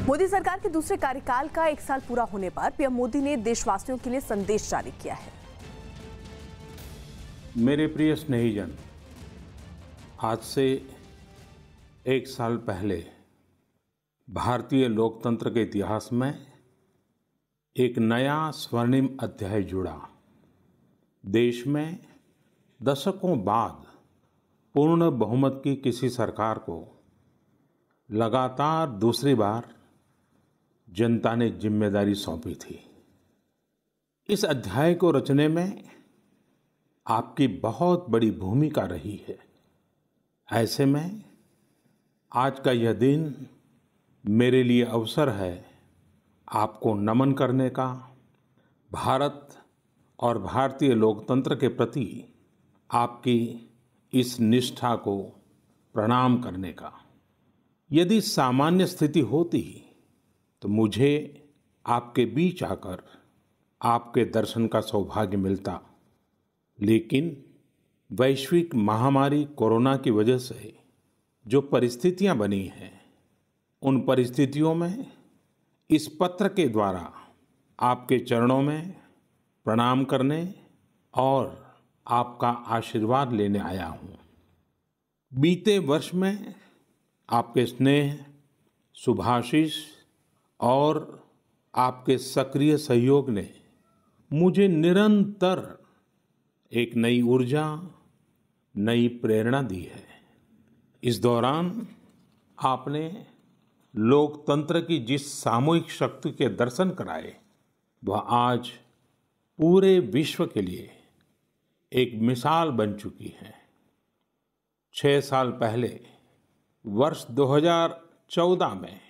मोदी सरकार के दूसरे कार्यकाल का 1 साल पूरा होने पर पीएम मोदी ने देशवासियों के लिए संदेश जारी किया है। मेरे प्रिय स्नेहीजन, आज से 1 साल पहले भारतीय लोकतंत्र के इतिहास में एक नया स्वर्णिम अध्याय जुड़ा। देश में दशकों बाद पूर्ण बहुमत की किसी सरकार को लगातार दूसरी बार जनता ने जिम्मेदारी सौंपी थी। इस अध्याय को रचने में आपकी बहुत बड़ी भूमिका रही है। ऐसे में आज का यह दिन मेरे लिए अवसर है आपको नमन करने का, भारत और भारतीय लोकतंत्र के प्रति आपकी इस निष्ठा को प्रणाम करने का। यदि सामान्य स्थिति होती तो मुझे आपके बीच आकर आपके दर्शन का सौभाग्य मिलता, लेकिन वैश्विक महामारी कोरोना की वजह से जो परिस्थितियां बनी हैं, उन परिस्थितियों में इस पत्र के द्वारा आपके चरणों में प्रणाम करने और आपका आशीर्वाद लेने आया हूं। बीते वर्ष में आपके स्नेह, शुभाशीष और आपके सक्रिय सहयोग ने मुझे निरंतर एक नई ऊर्जा, नई प्रेरणा दी है। इस दौरान आपने लोकतंत्र की जिस सामूहिक शक्ति के दर्शन कराए, वह आज पूरे विश्व के लिए एक मिसाल बन चुकी है। 6 साल पहले वर्ष 2014 में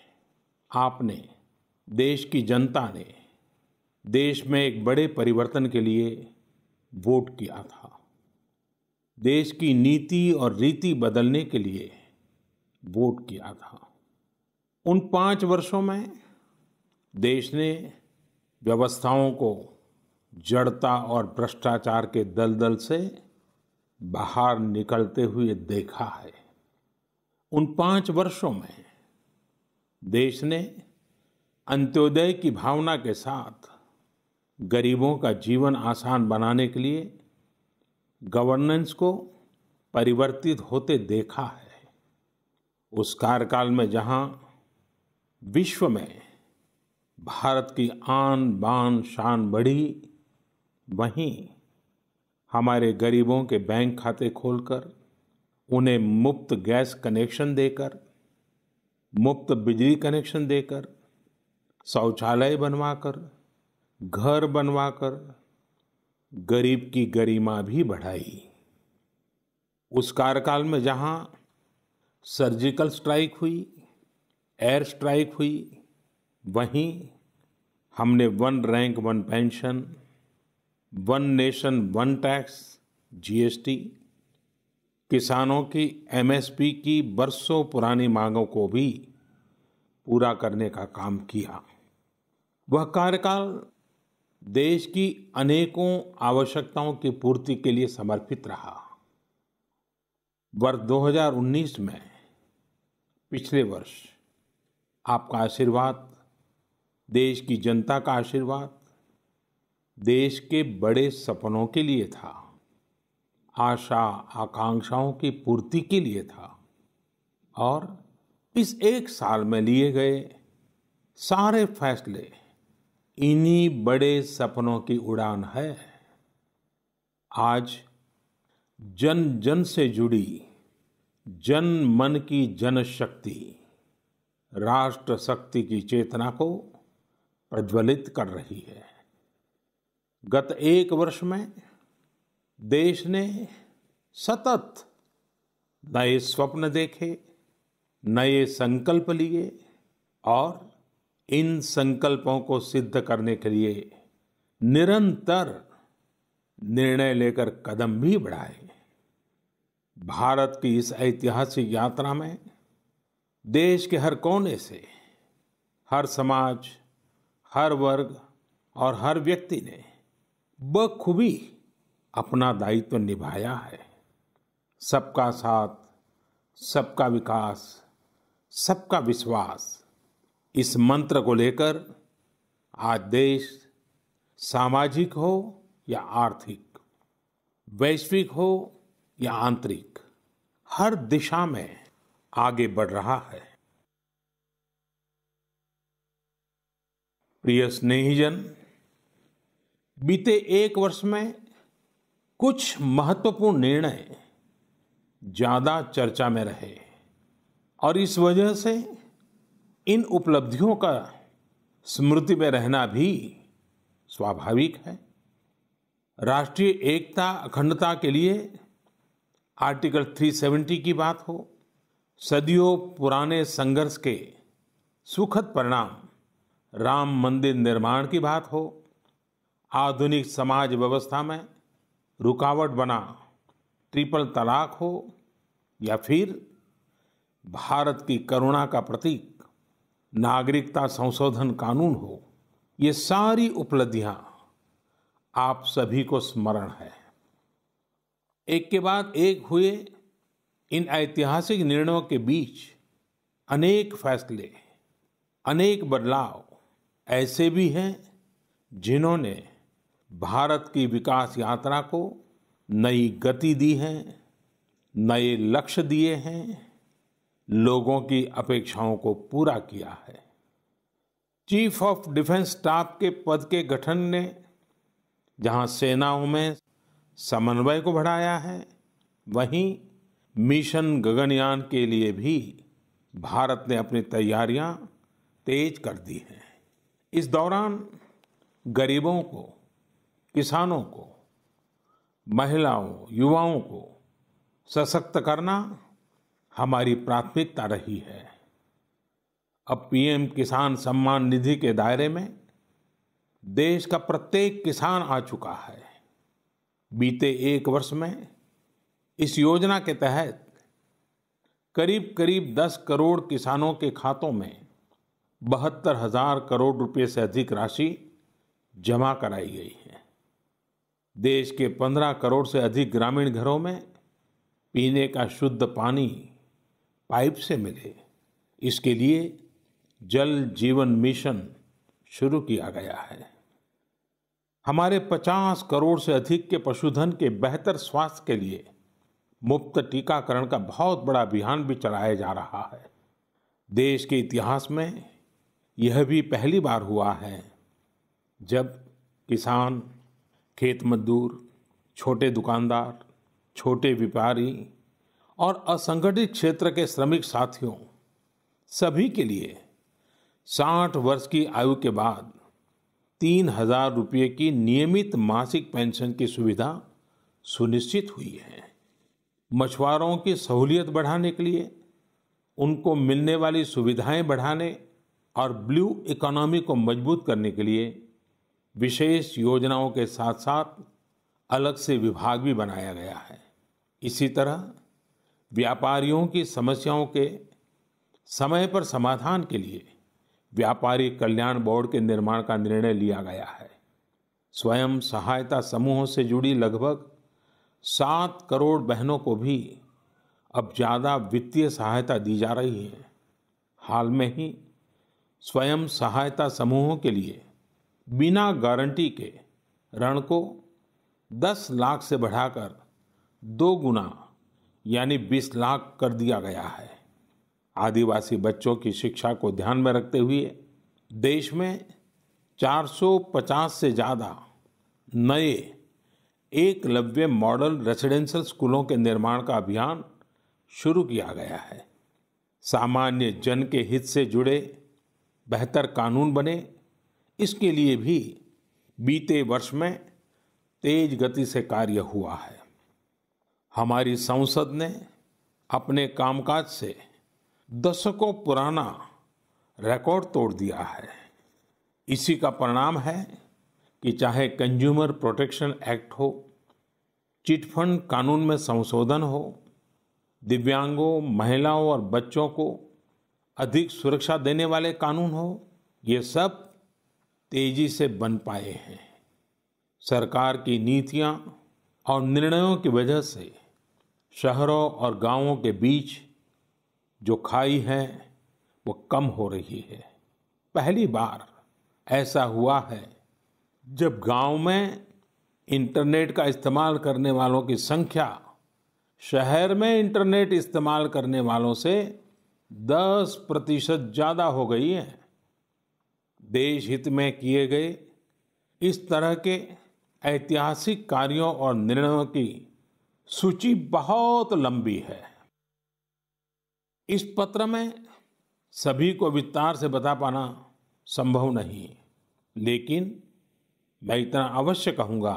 आपने, देश की जनता ने देश में एक बड़े परिवर्तन के लिए वोट किया था। देश की नीति और रीति बदलने के लिए वोट किया था। उन 5 वर्षों में देश ने व्यवस्थाओं को जड़ता और भ्रष्टाचार के दलदल से बाहर निकलते हुए देखा है। उन 5 वर्षों में देश ने अंत्योदय की भावना के साथ गरीबों का जीवन आसान बनाने के लिए गवर्नेंस को परिवर्तित होते देखा है। उस कार्यकाल में जहां विश्व में भारत की आन बान शान बढ़ी, वहीं हमारे गरीबों के बैंक खाते खोलकर, उन्हें मुफ्त गैस कनेक्शन देकर, मुफ्त बिजली कनेक्शन देकर, शौचालय बनवाकर, घर बनवाकर गरीब की गरिमा भी बढ़ाई। उस कार्यकाल में जहां सर्जिकल स्ट्राइक हुई, एयर स्ट्राइक हुई, वहीं हमने 1 rank 1 pension, 1 nation 1 tax, GST, किसानों की एमएसपी की बरसों पुरानी मांगों को भी पूरा करने का काम किया। वह कार्यकाल देश की अनेकों आवश्यकताओं की पूर्ति के लिए समर्पित रहा। वर्ष 2019 में, पिछले वर्ष, आपका आशीर्वाद, देश की जनता का आशीर्वाद, देश के बड़े सपनों के लिए था, आशा आकांक्षाओं की पूर्ति के लिए था। और इस 1 साल में लिए गए सारे फैसले इन्हीं बड़े सपनों की उड़ान है। आज जन जन से जुड़ी जन मन की जनशक्ति राष्ट्र शक्ति की चेतना को प्रज्वलित कर रही है। गत 1 वर्ष में देश ने सतत नए स्वप्न देखे, नए संकल्प लिए और इन संकल्पों को सिद्ध करने के लिए निरंतर निर्णय लेकर कदम भी बढ़ाए। भारत की इस ऐतिहासिक यात्रा में देश के हर कोने से, हर समाज, हर वर्ग और हर व्यक्ति ने बखूबी अपना दायित्व निभाया है। सबका साथ, सबका विकास, सबका विश्वास, इस मंत्र को लेकर आज देश सामाजिक हो या आर्थिक, वैश्विक हो या आंतरिक, हर दिशा में आगे बढ़ रहा है। प्रिय स्नेहीजन, बीते एक वर्ष में कुछ महत्वपूर्ण निर्णय ज्यादा चर्चा में रहे और इस वजह से इन उपलब्धियों का स्मृति में रहना भी स्वाभाविक है। राष्ट्रीय एकता अखंडता के लिए आर्टिकल 370 की बात हो, सदियों पुराने संघर्ष के सुखद परिणाम राम मंदिर निर्माण की बात हो, आधुनिक समाज व्यवस्था में रुकावट बना ट्रिपल तलाक हो या फिर भारत की करुणा का प्रतीक नागरिकता संशोधन कानून हो, ये सारी उपलब्धियां आप सभी को स्मरण है। एक के बाद एक हुए इन ऐतिहासिक निर्णयों के बीच अनेक फैसले, अनेक बदलाव ऐसे भी हैं जिन्होंने भारत की विकास यात्रा को नई गति दी है, नए लक्ष्य दिए हैं, लोगों की अपेक्षाओं को पूरा किया है। चीफ ऑफ डिफेंस स्टाफ के पद के गठन ने जहां सेनाओं में समन्वय को बढ़ाया है, वहीं मिशन गगनयान के लिए भी भारत ने अपनी तैयारियां तेज कर दी हैं। इस दौरान गरीबों को, किसानों को, महिलाओं, युवाओं को सशक्त करना हमारी प्राथमिकता रही है। अब पीएम किसान सम्मान निधि के दायरे में देश का प्रत्येक किसान आ चुका है। बीते एक वर्ष में इस योजना के तहत करीब करीब 10 करोड़ किसानों के खातों में 72,000 करोड़ रुपए से अधिक राशि जमा कराई गई है। देश के 15 करोड़ से अधिक ग्रामीण घरों में पीने का शुद्ध पानी पाइप से मिले, इसके लिए जल जीवन मिशन शुरू किया गया है। हमारे 50 करोड़ से अधिक के पशुधन के बेहतर स्वास्थ्य के लिए मुफ्त टीकाकरण का बहुत बड़ा अभियान भी चलाया जा रहा है। देश के इतिहास में यह भी पहली बार हुआ है जब किसान, खेत मजदूर, छोटे दुकानदार, छोटे व्यापारी और असंगठित क्षेत्र के श्रमिक साथियों सभी के लिए 60 वर्ष की आयु के बाद 3,000 रुपये की नियमित मासिक पेंशन की सुविधा सुनिश्चित हुई है। मछुआरों की सहूलियत बढ़ाने के लिए, उनको मिलने वाली सुविधाएं बढ़ाने और ब्लू इकोनॉमी को मजबूत करने के लिए विशेष योजनाओं के साथ साथ अलग से विभाग भी बनाया गया है। इसी तरह व्यापारियों की समस्याओं के समय पर समाधान के लिए व्यापारी कल्याण बोर्ड के निर्माण का निर्णय लिया गया है। स्वयं सहायता समूहों से जुड़ी लगभग 7 करोड़ बहनों को भी अब ज्यादा वित्तीय सहायता दी जा रही है। हाल में ही स्वयं सहायता समूहों के लिए बिना गारंटी के ऋण को 10 लाख से बढ़ाकर 2 गुना यानी 20 लाख कर दिया गया है। आदिवासी बच्चों की शिक्षा को ध्यान में रखते हुए देश में 450 से ज्यादा नए एकलव्य मॉडल रेसिडेंशियल स्कूलों के निर्माण का अभियान शुरू किया गया है। सामान्य जन के हित से जुड़े बेहतर कानून बने, इसके लिए भी बीते वर्ष में तेज गति से कार्य हुआ है। हमारी संसद ने अपने कामकाज से दशकों पुराना रिकॉर्ड तोड़ दिया है। इसी का परिणाम है कि चाहे कंज्यूमर प्रोटेक्शन एक्ट हो, चिटफंड कानून में संशोधन हो, दिव्यांगों, महिलाओं और बच्चों को अधिक सुरक्षा देने वाले कानून हो, ये सब तेजी से बन पाए हैं। सरकार की नीतियां और निर्णयों की वजह से शहरों और गांवों के बीच जो खाई है वो कम हो रही है। पहली बार ऐसा हुआ है जब गांव में इंटरनेट का इस्तेमाल करने वालों की संख्या शहर में इंटरनेट इस्तेमाल करने वालों से 10% ज्यादा हो गई है। देश हित में किए गए इस तरह के ऐतिहासिक कार्यों और निर्णयों की सूची बहुत लंबी है। इस पत्र में सभी को विस्तार से बता पाना संभव नहीं, लेकिन मैं इतना अवश्य कहूंगा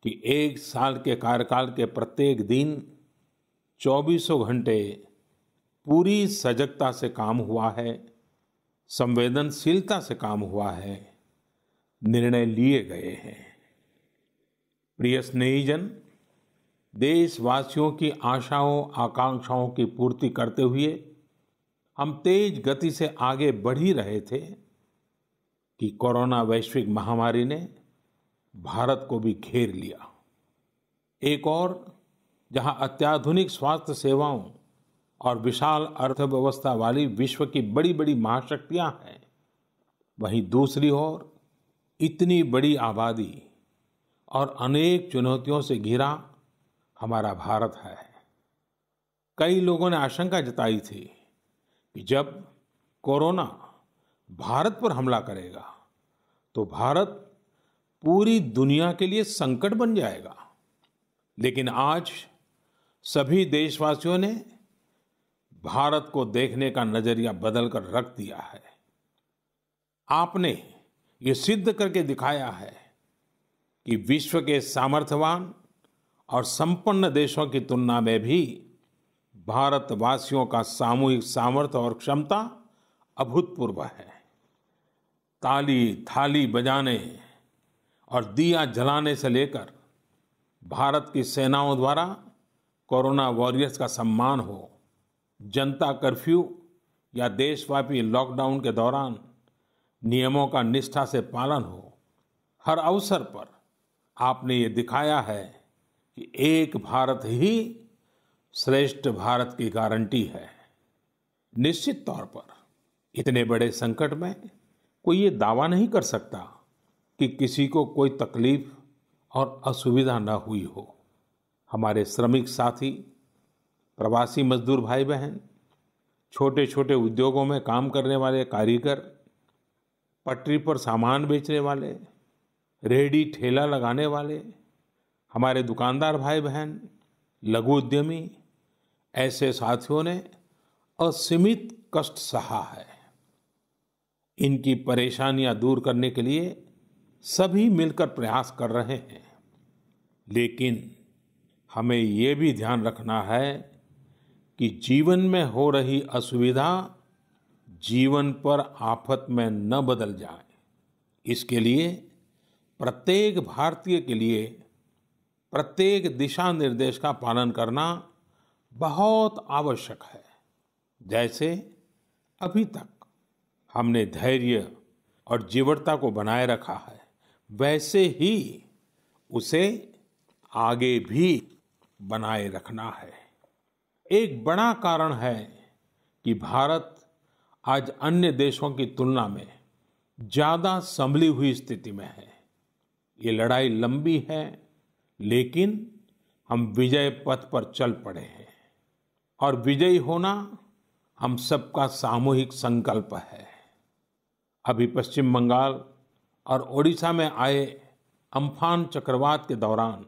कि 1 साल के कार्यकाल के प्रत्येक दिन 24 घंटे पूरी सजगता से काम हुआ है, संवेदनशीलता से काम हुआ है, निर्णय लिए गए हैं। प्रिय स्नेहीजन, देशवासियों की आशाओं आकांक्षाओं की पूर्ति करते हुए हम तेज गति से आगे बढ़ ही रहे थे कि कोरोना वैश्विक महामारी ने भारत को भी घेर लिया। एक और जहां अत्याधुनिक स्वास्थ्य सेवाओं और विशाल अर्थव्यवस्था वाली विश्व की बड़ी बड़ी महाशक्तियां हैं, वहीं दूसरी ओर इतनी बड़ी आबादी और अनेक चुनौतियों से घिरा हमारा भारत है। कई लोगों ने आशंका जताई थी कि जब कोरोना भारत पर हमला करेगा तो भारत पूरी दुनिया के लिए संकट बन जाएगा। लेकिन आज सभी देशवासियों ने भारत को देखने का नजरिया बदलकर रख दिया है। आपने ये सिद्ध करके दिखाया है कि विश्व के सामर्थ्यवान और संपन्न देशों की तुलना में भी भारतवासियों का सामूहिक सामर्थ्य और क्षमता अभूतपूर्व है। ताली थाली बजाने और दिया जलाने से लेकर भारत की सेनाओं द्वारा कोरोना वॉरियर्स का सम्मान हो, जनता कर्फ्यू या देशव्यापी लॉकडाउन के दौरान नियमों का निष्ठा से पालन हो, हर अवसर पर आपने ये दिखाया है कि एक भारत ही श्रेष्ठ भारत की गारंटी है। निश्चित तौर पर इतने बड़े संकट में कोई ये दावा नहीं कर सकता कि किसी को कोई तकलीफ और असुविधा न हुई हो। हमारे श्रमिक साथी, प्रवासी मजदूर भाई बहन, छोटे छोटे उद्योगों में काम करने वाले कारीगर, पटरी पर सामान बेचने वाले, रेहड़ी ठेला लगाने वाले, हमारे दुकानदार भाई बहन, लघु उद्यमी, ऐसे साथियों ने असीमित कष्ट सहा है। इनकी परेशानियां दूर करने के लिए सभी मिलकर प्रयास कर रहे हैं, लेकिन हमें ये भी ध्यान रखना है कि जीवन में हो रही असुविधा जीवन पर आफत में न बदल जाए। इसके लिए प्रत्येक भारतीय के लिए प्रत्येक दिशा निर्देश का पालन करना बहुत आवश्यक है। जैसे अभी तक हमने धैर्य और जीवटता को बनाए रखा है, वैसे ही उसे आगे भी बनाए रखना है। एक बड़ा कारण है कि भारत आज अन्य देशों की तुलना में ज्यादा संभली हुई स्थिति में है। ये लड़ाई लंबी है, लेकिन हम विजय पथ पर चल पड़े हैं और विजयी होना हम सबका सामूहिक संकल्प है। अभी पश्चिम बंगाल और ओडिशा में आए अम्फान चक्रवात के दौरान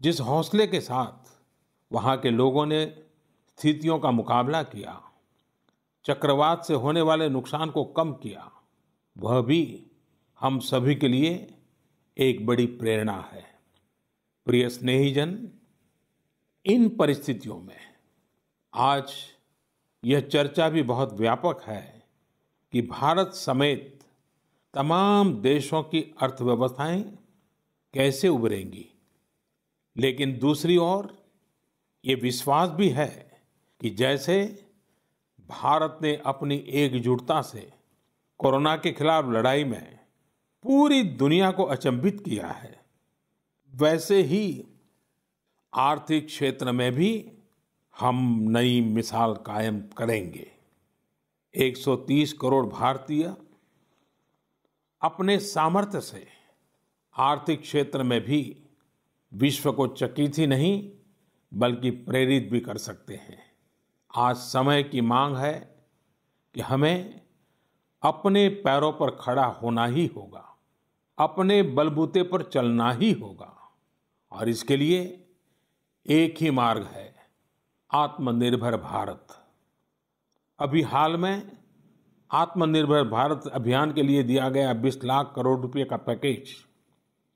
जिस हौसले के साथ वहां के लोगों ने स्थितियों का मुकाबला किया, चक्रवात से होने वाले नुकसान को कम किया, वह भी हम सभी के लिए एक बड़ी प्रेरणा है। प्रिय स्नेहीजन, इन परिस्थितियों में आज यह चर्चा भी बहुत व्यापक है कि भारत समेत तमाम देशों की अर्थव्यवस्थाएं कैसे उभरेंगी। लेकिन दूसरी ओर ये विश्वास भी है कि जैसे भारत ने अपनी एकजुटता से कोरोना के खिलाफ लड़ाई में पूरी दुनिया को अचंभित किया है, वैसे ही आर्थिक क्षेत्र में भी हम नई मिसाल कायम करेंगे। 130 करोड़ भारतीय अपने सामर्थ्य से आर्थिक क्षेत्र में भी विश्व को चकित ही नहीं बल्कि प्रेरित भी कर सकते हैं। आज समय की मांग है कि हमें अपने पैरों पर खड़ा होना ही होगा, अपने बलबूते पर चलना ही होगा और इसके लिए एक ही मार्ग है, आत्मनिर्भर भारत। अभी हाल में आत्मनिर्भर भारत अभियान के लिए दिया गया 20 लाख करोड़ रुपए का पैकेज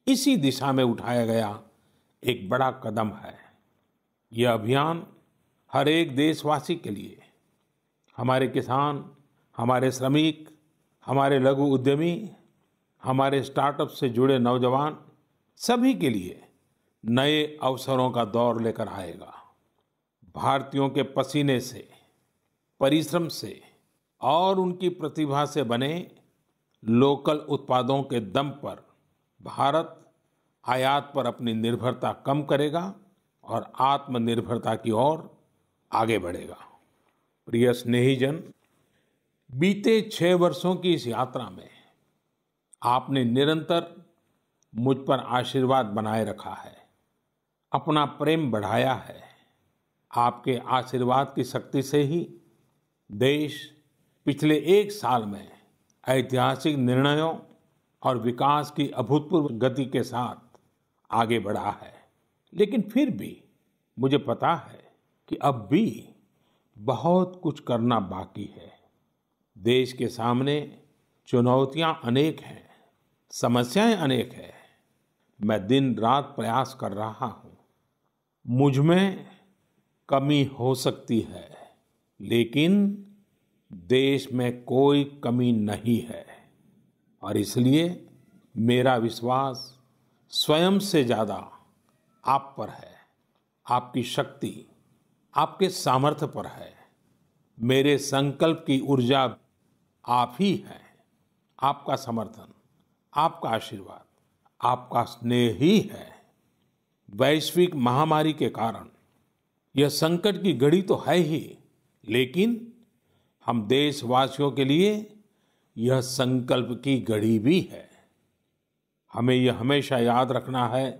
इसी दिशा में उठाया गया एक बड़ा कदम है। यह अभियान हर एक देशवासी के लिए, हमारे किसान, हमारे श्रमिक, हमारे लघु उद्यमी, हमारे स्टार्टअप से जुड़े नौजवान, सभी के लिए नए अवसरों का दौर लेकर आएगा। भारतीयों के पसीने से, परिश्रम से और उनकी प्रतिभा से बने लोकल उत्पादों के दम पर भारत आयात पर अपनी निर्भरता कम करेगा और आत्मनिर्भरता की ओर आगे बढ़ेगा। प्रिय स्नेहीजन, बीते 6 वर्षों की इस यात्रा में आपने निरंतर मुझ पर आशीर्वाद बनाए रखा है, अपना प्रेम बढ़ाया है। आपके आशीर्वाद की शक्ति से ही देश पिछले 1 साल में ऐतिहासिक निर्णयों और विकास की अभूतपूर्व गति के साथ आगे बढ़ा है। लेकिन फिर भी मुझे पता है कि अब भी बहुत कुछ करना बाकी है। देश के सामने चुनौतियां अनेक हैं, समस्याएं अनेक हैं। मैं दिन रात प्रयास कर रहा हूं। मुझ में कमी हो सकती है, लेकिन देश में कोई कमी नहीं है और इसलिए मेरा विश्वास स्वयं से ज्यादा आप पर है, आपकी शक्ति, आपके सामर्थ्य पर है। मेरे संकल्प की ऊर्जा आप ही हैं। आपका समर्थन, आपका आशीर्वाद, आपका स्नेह ही है। वैश्विक महामारी के कारण यह संकट की घड़ी तो है ही, लेकिन हम देशवासियों के लिए यह संकल्प की घड़ी भी है। हमें यह हमेशा याद रखना है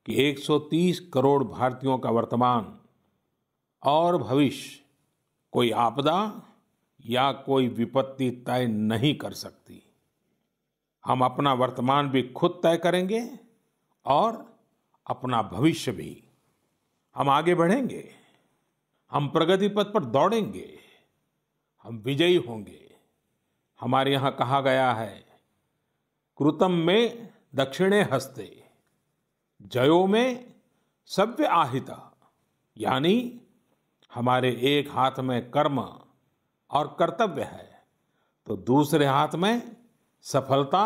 कि 130 करोड़ भारतीयों का वर्तमान और भविष्य कोई आपदा या कोई विपत्ति तय नहीं कर सकती। हम अपना वर्तमान भी खुद तय करेंगे और अपना भविष्य भी। हम आगे बढ़ेंगे, हम प्रगति पथ पर दौड़ेंगे, हम विजयी होंगे। हमारे यहाँ कहा गया है, कृतम में दक्षिणे हस्ते जयो में सव्य आहिता, यानी हमारे एक हाथ में कर्म और कर्तव्य है तो दूसरे हाथ में सफलता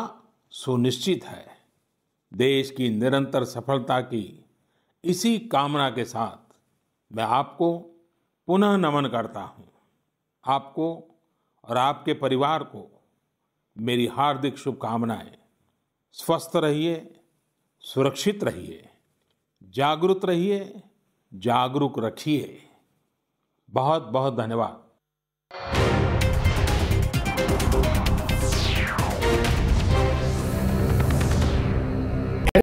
सुनिश्चित है। देश की निरंतर सफलता की इसी कामना के साथ मैं आपको पुनः नमन करता हूं। आपको और आपके परिवार को मेरी हार्दिक शुभकामनाएं। स्वस्थ रहिए, सुरक्षित रहिए, जागरूक रहिए, जागरूक रखिए। बहुत बहुत धन्यवाद।